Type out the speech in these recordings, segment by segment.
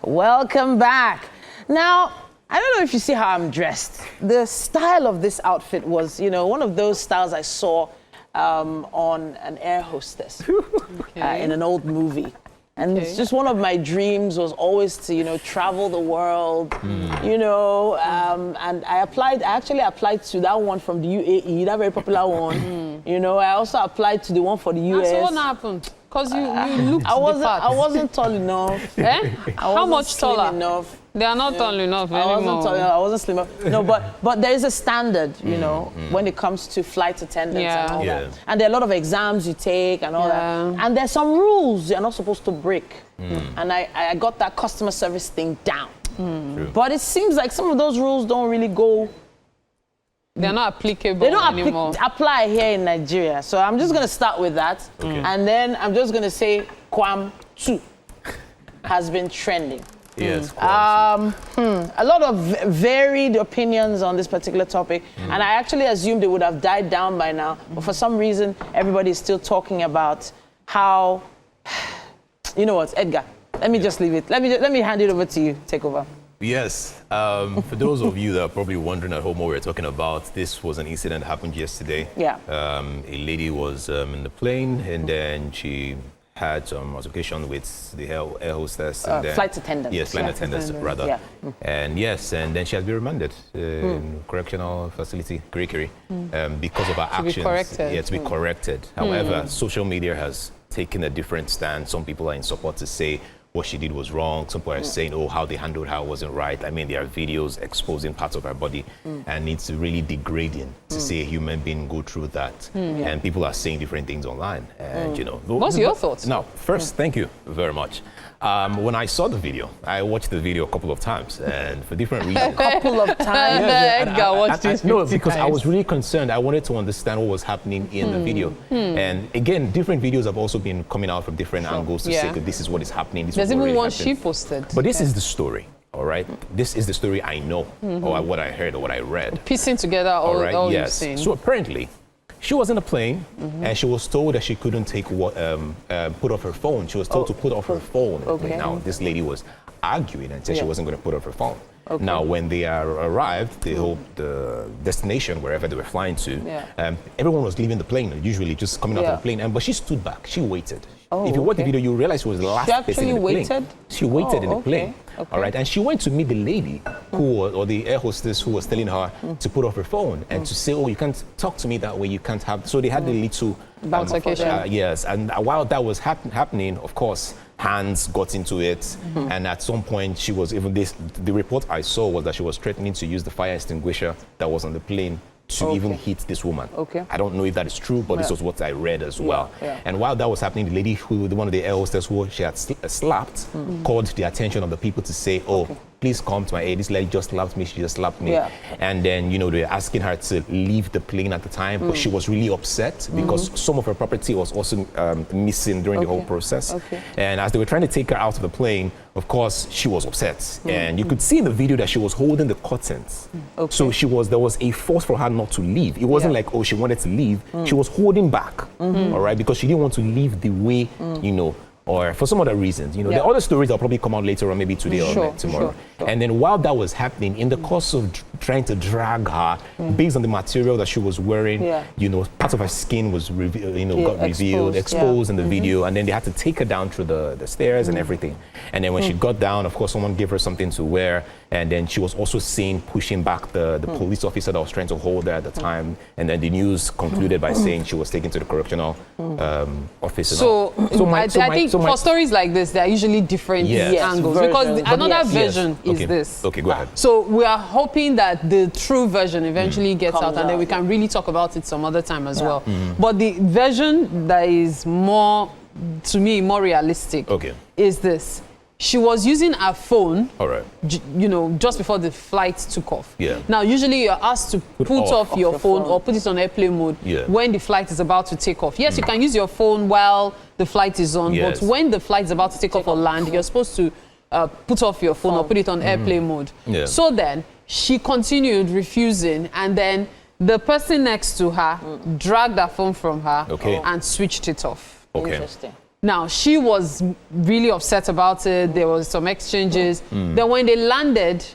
Welcome back. Now, I don't know if you see how I'm dressed. The style of this outfit was, you know, one of those styles I saw on an air hostess in an old movie. And it's just one of my dreams was always to, you know, travel the world, you know, and I actually applied to that one from the UAE, that very popular one. You know, I also applied to the one for the US. So what happened? Because you looked I wasn't tall enough. How much taller? Enough. They are not tall enough anymore. I wasn't slim enough. No, but there is a standard, you know, when it comes to flight attendants and all that. And there are a lot of exams you take and all that. And there's some rules you're not supposed to break. And I got that customer service thing down. But it seems like some of those rules don't really go. They're not applicable They don't anymore. apply here in Nigeria. So I'm just going to start with that. And then I'm just going to say KWAM 2 has been trending. Yes. A lot of varied opinions on this particular topic. And I actually assumed it would have died down by now. But for some reason, everybody is still talking about how, you know what, Edgar, let me just leave it. Let me hand it over to you. Take over. Yes. For those of you that are probably wondering at home what we're talking about, this was an incident that happened yesterday. Yeah. A lady was in the plane, and then she had some altercation with the air hostess. And flight attendant. Yes, flight attendants, rather. Yeah. And yes, and then she has been remanded in correctional facility, Kirikiri, because of her actions. To be corrected. Yeah, to be corrected. However, social media has taken a different stand. Some people are in support to say what she did was wrong. Some people are saying, oh, how they handled her wasn't right. I mean, there are videos exposing parts of her body, and it's really degrading to see a human being go through that. And people are saying different things online. And, you know, what's your thoughts? Now, first, thank you very much. When I saw the video, I watched the video a couple of times, and for different reasons. A couple of times. Edgar watched this. No, because I was really concerned. I wanted to understand what was happening in the video. And again, different videos have also been coming out from different angles to say that this is what is happening. This There's is what even really one happened. she posted. But this is the story, all right? This is the story I know, or what I heard, or what I read. Piecing together all you've seen. So apparently, she was in a plane, and she was told that she couldn't take put off her phone. She was told to put off her phone. Okay. Now, this lady was arguing and said she wasn't going to put off her phone. Now, when they arrived, the destination, wherever they were flying to, everyone was leaving the plane, usually just coming out of the plane. But she stood back. She waited. If you watch the video, you realize she was the last person in the plane. She waited in the plane. All right, and she went to meet the lady or the air hostess who was telling her to put off her phone and to say, oh, you can't talk to me that way, you can't have. So they had the little yes, and while that was happening, of course, hands got into it, and at some point she was even the report I saw was that she was threatening to use the fire extinguisher that was on the plane to even hit this woman. I don't know if that is true, but this was what I read as well. And while that was happening, the lady one of the air hostess who she had slapped called the attention of the people to say, oh, please come to my aid. This lady just slapped me, she just slapped me. And then, you know, they were asking her to leave the plane at the time, but she was really upset because some of her property was also missing during the whole process. And as they were trying to take her out of the plane, of course, she was upset. And you could see in the video that she was holding the curtains. So there was a force for her not to leave. It wasn't like, oh, she wanted to leave. She was holding back, all right, because she didn't want to leave the way, you know, or for some other reasons. You know, the other stories will probably come out later on, maybe today or tomorrow. And then while that was happening, in the course of trying to drag her, based on the material that she was wearing, you know, part of her skin was got revealed, exposed in the video, and then they had to take her down through the stairs and everything. And then when she got down, of course, someone gave her something to wear, and then she was also seen pushing back the police officer that was trying to hold her at the time. And then the news concluded by saying she was taken to the correctional office. I think for stories like this, there are usually different angles, because another version is this. Okay, go ahead. So we are hoping that the true version eventually gets out, and then we can really talk about it some other time as well. But the version that is more, to me, more realistic is this. She was using her phone, you know, just before the flight took off. Now, usually you're asked to put off your phone or put it on airplane mode when the flight is about to take off. Yes, you can use your phone while the flight is on, but when the flight is about to take off or land, you're supposed to put off your phone or put it on airplane mode. So then she continued refusing, and then the person next to her dragged her phone from her and switched it off. Interesting. Now, she was really upset about it. There was some exchanges. Then when they landed,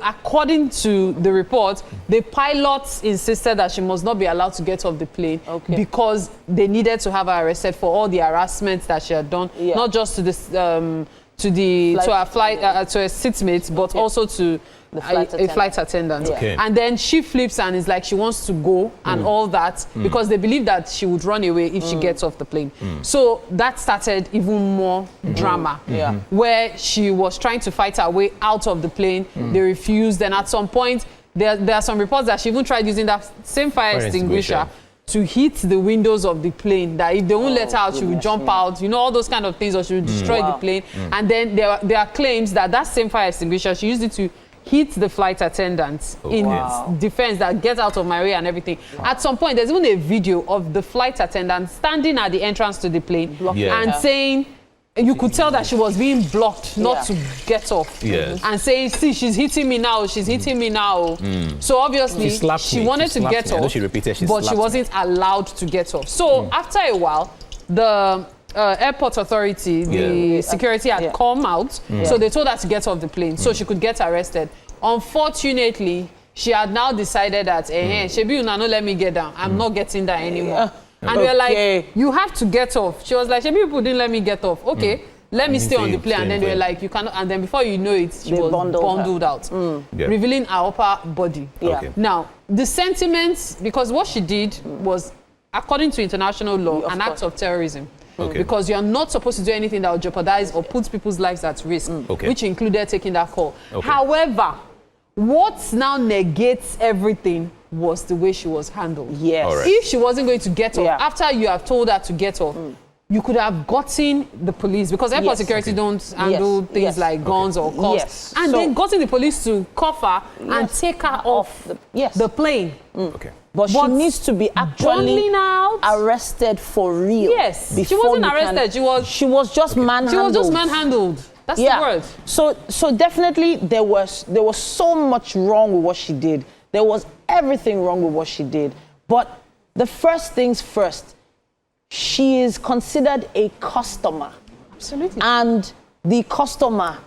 according to the report, the pilots insisted that she must not be allowed to get off the plane because they needed to have her arrested for all the harassment that she had done, not just to this to her seatmate, but also to a flight attendant. And then she flips and is like she wants to go and all that because they believe that she would run away if she gets off the plane. So that started even more drama, where she was trying to fight her way out of the plane. They refused, and at some point there are some reports that she even tried using that same fire extinguisher to hit the windows of the plane, that if they won't let her out, she would jump out, you know, all those kind of things, or she would destroy the plane. And then there are claims that that same fire extinguisher, she used it to hit the flight attendants in defense, that get out of my way and everything. At some point, there's even a video of the flight attendant standing at the entrance to the plane and saying, you could tell that she was being blocked not to get off. And saying, see, she's hitting me now, she's hitting me now. So obviously, she wanted to get off, but she wasn't allowed to get off. So after a while, the airport authority, the security had come out, so they told her to get off the plane so she could get arrested. Unfortunately, she had now decided that, Shebi, una no let me get down. I'm not getting down anymore. And they were like, you have to get off. She was like, Shebi, people didn't let me get off. Okay, let me stay on the plane. And then they were like, you cannot. And then before you know it, she was bundled out, revealing her upper body. Now, the sentiments, because what she did was, according to international law, an act of terrorism. Because you're not supposed to do anything that will jeopardize or put people's lives at risk, which included taking that call. However, what now negates everything was the way she was handled. If she wasn't going to get off, after you have told her to get off, you could have gotten the police, because airport security don't handle things like guns or cuffs, and then gotten the police to cuff her and take her off the plane. But she needs to be actually arrested for real. She wasn't arrested. She was just manhandled. She was just manhandled. That's the word. So definitely there was so much wrong with what she did. There was everything wrong with what she did. But the first things first, she is considered a customer. Absolutely. And the customer,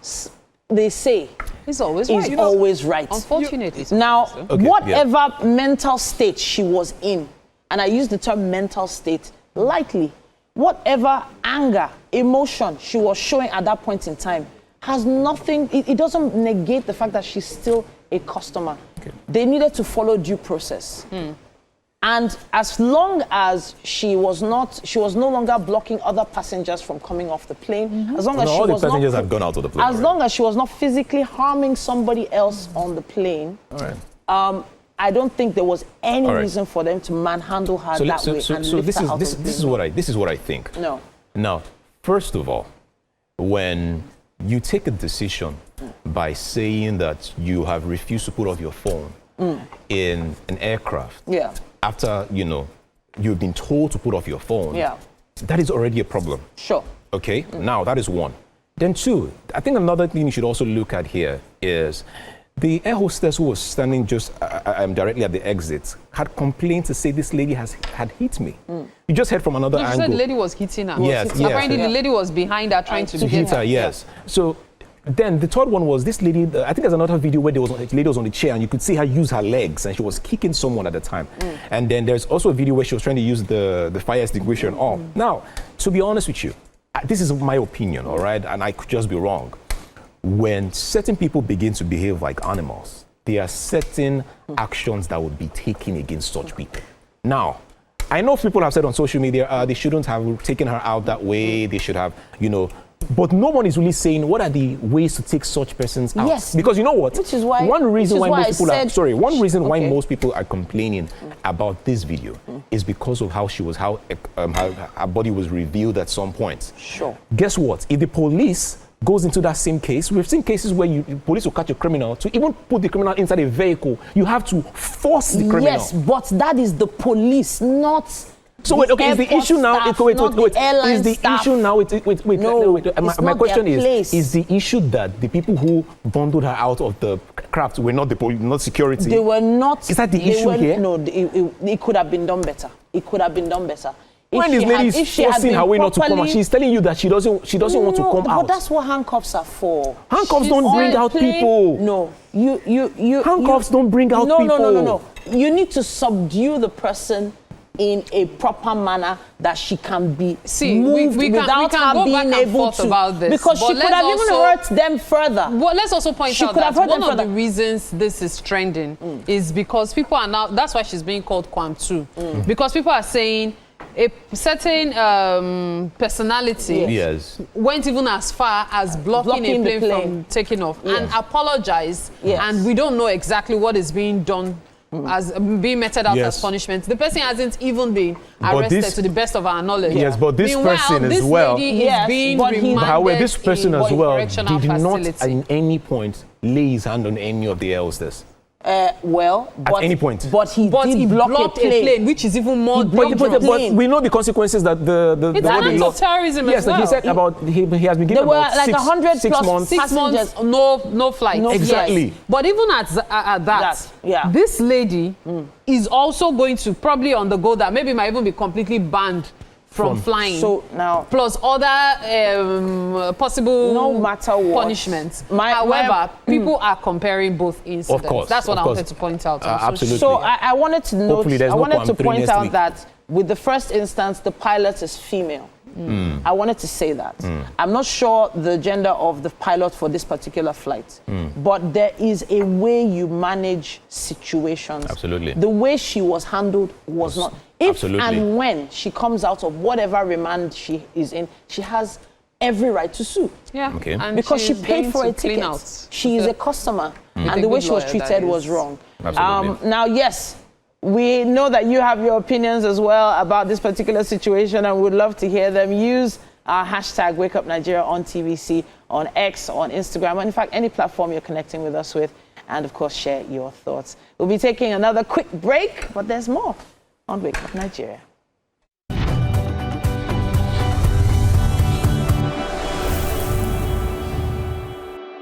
they say, is always right. Unfortunately. Now, whatever mental state she was in, and I use the term mental state lightly, whatever anger, emotion she was showing at that point in time has nothing, it doesn't negate the fact that she's still a customer. They needed to follow due process. And as long as she was no longer blocking other passengers from coming off the plane, as long as all the passengers had gone out of the plane. As long as she was not physically harming somebody else on the plane, I don't think there was any reason for them to manhandle her that way. So this is what I think. Now, first of all, when you take a decision by saying that you have refused to put off your phone in an aircraft, after you've been told to put off your phone, that is already a problem. Okay, now that is one. Then two, I think another thing you should also look at here is the air hostess who was standing just directly at the exit had complained to say this lady had hit me. You just heard from another angle. She said the lady was hitting her. Apparently the lady was behind her trying to hit her. So then the third one was this lady, I think there's another video where the lady was on the chair and you could see her use her legs and she was kicking someone at the time. And then there's also a video where she was trying to use the fire extinguisher and all. Now, to be honest with you, this is my opinion, all right? And I could just be wrong. When certain people begin to behave like animals, there are certain actions that would be taken against such people. Now, I know people have said on social media, they shouldn't have taken her out that way, they should have, but no one is really saying what are the ways to take such persons out. Because you know what? Which is why most people are complaining about this video is because of how her body was revealed at some point. Guess what? If the police goes into that same case, we've seen cases where police will catch a criminal. To even put the criminal inside a vehicle, you have to force the criminal. Yes, but that is the police, not. So wait, okay, is the issue now? Is the issue now? My question is the issue that the people who bundled her out of the craft were not not security? They were not. Is that the issue here? No, it could have been done better. It could have been done better. When this lady is forcing her way not to come out, she's telling you that she doesn't want to come out. But that's what handcuffs are for. Handcuffs don't bring out people. No, handcuffs don't bring out people. No. You need to subdue the person in a proper manner that she can be moved without her being able to. About this, because she could have even hurt them further. Well, let's also point out that one of the reasons this is trending is because people are now, that's why she's being called KWAM too. Because people are saying a certain personality went even as far as blocking a plane from taking off and apologized, and we don't know exactly what is being done as being meted out as punishment. The person hasn't even been arrested to the best of our knowledge. Yes, but this person as well. However, this person as well did not at any point lay his hand on any of the elders. At any point. But he blocked a plane, which is even more dangerous. But we know the consequences that it's an act of terrorism as well. Yes, he said about he has been given about like 100 6 months. 6 months, no flight. Exactly. Yes. But even at that, this lady is also going to probably undergo that. Maybe might even be completely banned from flying. So now, plus other possible punishments. However, people are comparing both incidents. Of course, that's what I wanted to point out. Absolutely. So I wanted to note. I wanted to point out that with the first instance, the pilot is female. I wanted to say that. I'm not sure the gender of the pilot for this particular flight, but there is a way you manage situations. Absolutely. The way she was handled was not. If and when she comes out of whatever remand she is in, she has every right to sue. Yeah. Okay. And because she paid for a ticket. She is a customer, and the way she was treated was wrong. Absolutely. Now, yes. We know that you have your opinions as well about this particular situation, and we'd love to hear them. Use our hashtag #WakeUpNigeria on TVC, on X, on Instagram, and in fact, any platform you're connecting with us with. And of course, share your thoughts. We'll be taking another quick break, but there's more on Wake Up Nigeria.